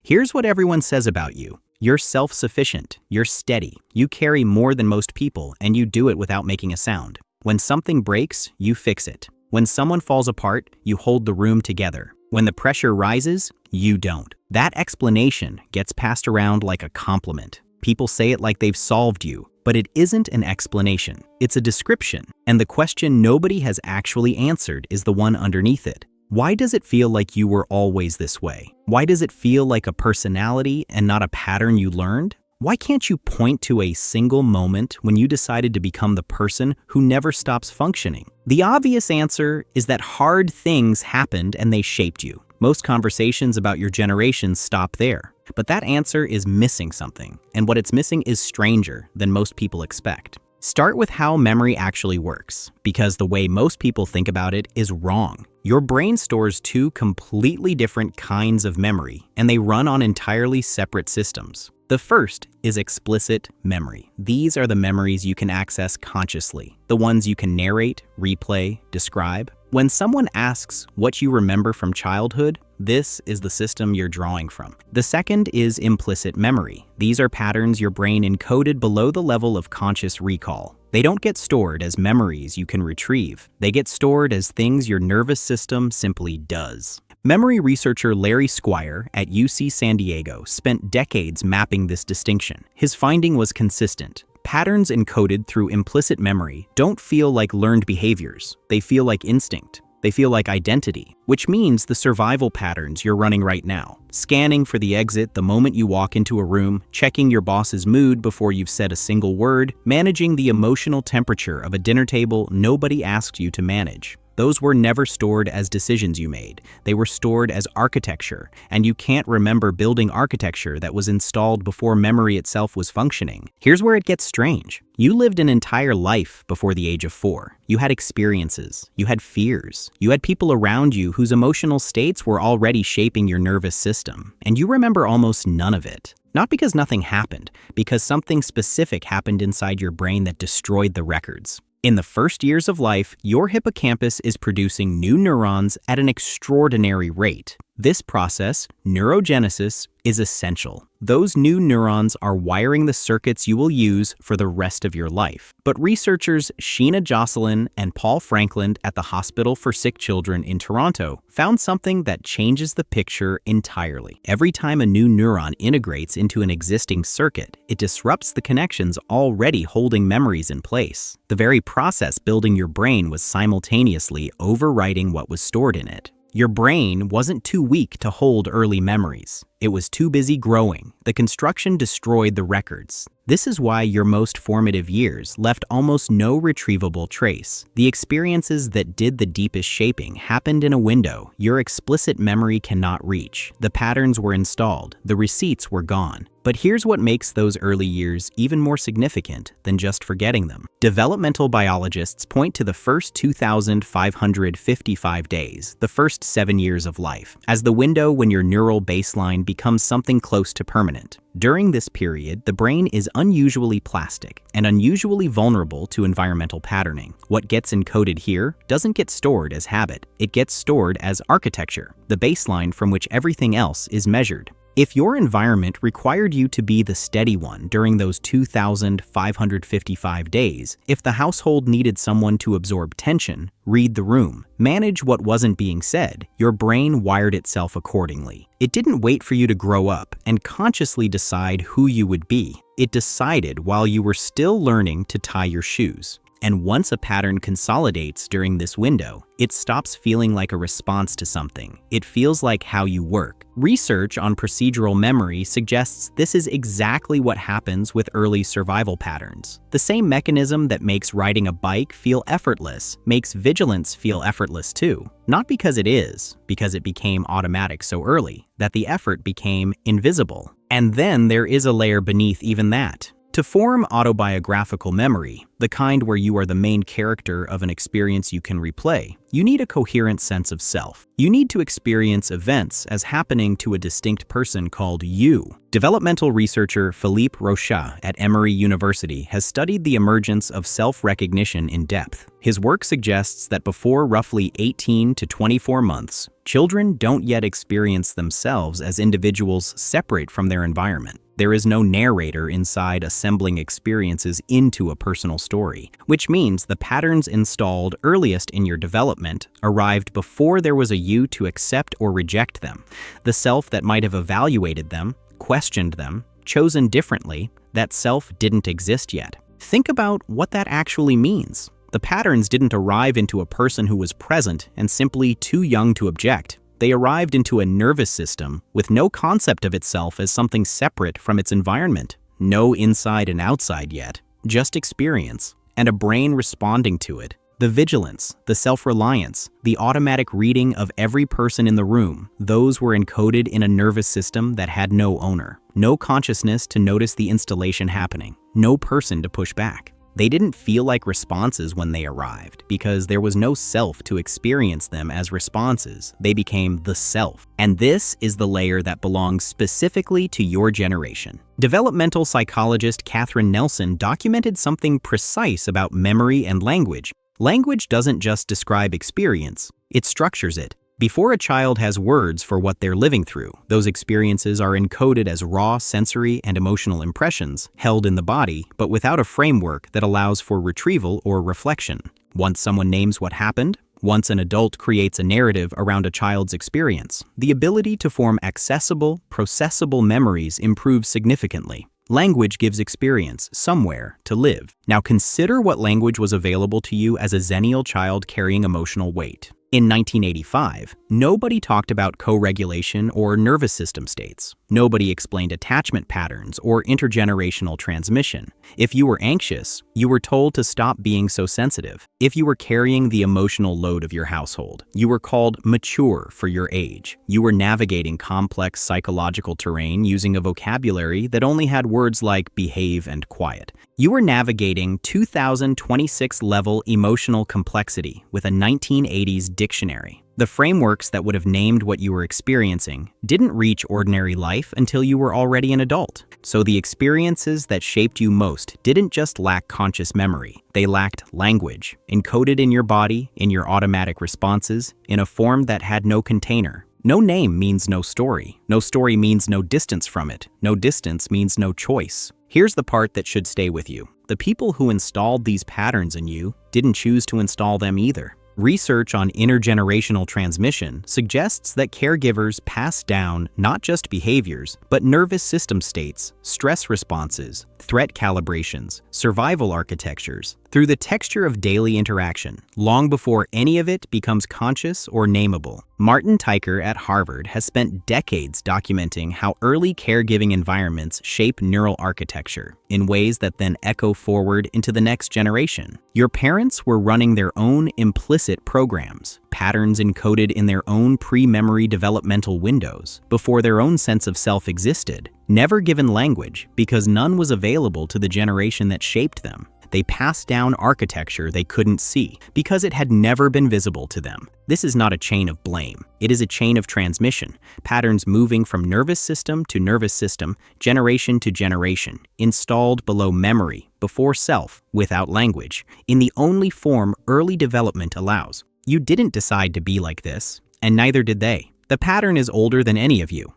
Here's what everyone says about you. You're self-sufficient, you're steady, you carry more than most people, and you do it without making a sound. When something breaks, you fix it. When someone falls apart, you hold the room together. When the pressure rises, you don't. That explanation gets passed around like a compliment. People say it like they've solved you, but it isn't an explanation. It's a description, and the question nobody has actually answered is the one underneath it. Why does it feel like you were always this way? Why does it feel like a personality and not a pattern you learned? Why can't you point to a single moment when you decided to become the person who never stops functioning? The obvious answer is that hard things happened and they shaped you. Most conversations about your generation stop there. But that answer is missing something, and what it's missing is stranger than most people expect. Start with how memory actually works, because the way most people think about it is wrong. Your brain stores two completely different kinds of memory, and they run on entirely separate systems. The first is explicit memory. These are the memories you can access consciously, the ones you can narrate, replay, describe. When someone asks what you remember from childhood, this is the system you're drawing from. The second is implicit memory. These are patterns your brain encoded below the level of conscious recall. They don't get stored as memories you can retrieve. They get stored as things your nervous system simply does. Memory researcher Larry Squire at UC San Diego spent decades mapping this distinction. His finding was consistent. Patterns encoded through implicit memory don't feel like learned behaviors. They feel like instinct. They feel like identity, which means the survival patterns you're running right now. Scanning for the exit the moment you walk into a room, checking your boss's mood before you've said a single word, managing the emotional temperature of a dinner table nobody asked you to manage. Those were never stored as decisions you made. They were stored as architecture, and you can't remember building architecture that was installed before memory itself was functioning. Here's where it gets strange. You lived an entire life before the age of 4. You had experiences, you had fears, you had people around you whose emotional states were already shaping your nervous system, and you remember almost none of it. Not because nothing happened, because something specific happened inside your brain that destroyed the records. In the first years of life, your hippocampus is producing new neurons at an extraordinary rate. This process, neurogenesis, is essential. Those new neurons are wiring the circuits you will use for the rest of your life. But researchers Sheena Jocelyn and Paul Franklin at the Hospital for Sick Children in Toronto found something that changes the picture entirely. Every time a new neuron integrates into an existing circuit, it disrupts the connections already holding memories in place. The very process building your brain was simultaneously overwriting what was stored in it. Your brain wasn't too weak to hold early memories. It was too busy growing. The construction destroyed the records. This is why your most formative years left almost no retrievable trace. The experiences that did the deepest shaping happened in a window your explicit memory cannot reach. The patterns were installed. The receipts were gone. But here's what makes those early years even more significant than just forgetting them. Developmental biologists point to the first 2,555 days, the first 7 years of life, as the window when your neural baseline becomes something close to permanent. During this period, the brain is unusually plastic and unusually vulnerable to environmental patterning. What gets encoded here doesn't get stored as habit. It gets stored as architecture, the baseline from which everything else is measured. If your environment required you to be the steady one during those 2,555 days, if the household needed someone to absorb tension, read the room, manage what wasn't being said, your brain wired itself accordingly. It didn't wait for you to grow up and consciously decide who you would be. It decided while you were still learning to tie your shoes. And once a pattern consolidates during this window, it stops feeling like a response to something. It feels like how you work. Research on procedural memory suggests this is exactly what happens with early survival patterns. The same mechanism that makes riding a bike feel effortless makes vigilance feel effortless too. Not because it is, because it became automatic so early that the effort became invisible. And then there is a layer beneath even that. To form autobiographical memory, the kind where you are the main character of an experience you can replay, you need a coherent sense of self. You need to experience events as happening to a distinct person called you. Developmental researcher Philippe Rochat at Emory University has studied the emergence of self-recognition in depth. His work suggests that before roughly 18 to 24 months, children don't yet experience themselves as individuals separate from their environment. There is no narrator inside assembling experiences into a personal story, which means the patterns installed earliest in your development arrived before there was a you to accept or reject them. The self that might have evaluated them, questioned them, chosen differently, that self didn't exist yet. Think about what that actually means. The patterns didn't arrive into a person who was present and simply too young to object. They arrived into a nervous system with no concept of itself as something separate from its environment. No inside and outside yet, just experience, and a brain responding to it. The vigilance, the self-reliance, the automatic reading of every person in the room, those were encoded in a nervous system that had no owner. No consciousness to notice the installation happening. No person to push back. They didn't feel like responses when they arrived because there was no self to experience them as responses. They became the self. And this is the layer that belongs specifically to your generation. Developmental psychologist Catherine Nelson documented something precise about memory and language. Language doesn't just describe experience, it structures it. Before a child has words for what they're living through, those experiences are encoded as raw sensory and emotional impressions held in the body, but without a framework that allows for retrieval or reflection. Once someone names what happened, once an adult creates a narrative around a child's experience, the ability to form accessible, processable memories improves significantly. Language gives experience somewhere to live. Now consider what language was available to you as a Xennial child carrying emotional weight. In 1985, nobody talked about co-regulation or nervous system states. Nobody explained attachment patterns or intergenerational transmission. If you were anxious, you were told to stop being so sensitive. If you were carrying the emotional load of your household, you were called mature for your age. You were navigating complex psychological terrain using a vocabulary that only had words like behave and quiet. You were navigating 2026 level emotional complexity with a 1980s dictionary. The frameworks that would have named what you were experiencing didn't reach ordinary life until you were already an adult. So the experiences that shaped you most didn't just lack conscious memory, they lacked language, encoded in your body, in your automatic responses, in a form that had no container. No name means no story. No story means no distance from it. No distance means no choice. Here's the part that should stay with you. The people who installed these patterns in you didn't choose to install them either. Research on intergenerational transmission suggests that caregivers pass down not just behaviors, but nervous system states, stress responses, threat calibrations, survival architectures, through the texture of daily interaction, long before any of it becomes conscious or nameable. Martin Teicher at Harvard has spent decades documenting how early caregiving environments shape neural architecture in ways that then echo forward into the next generation. Your parents were running their own implicit programs, patterns encoded in their own pre-memory developmental windows, before their own sense of self existed, never given language because none was available to the generation that shaped them. They passed down architecture they couldn't see because it had never been visible to them. This is not a chain of blame. It is a chain of transmission, patterns moving from nervous system to nervous system, generation to generation, installed below memory, before self, without language, in the only form early development allows. You didn't decide to be like this, and neither did they. The pattern is older than any of you.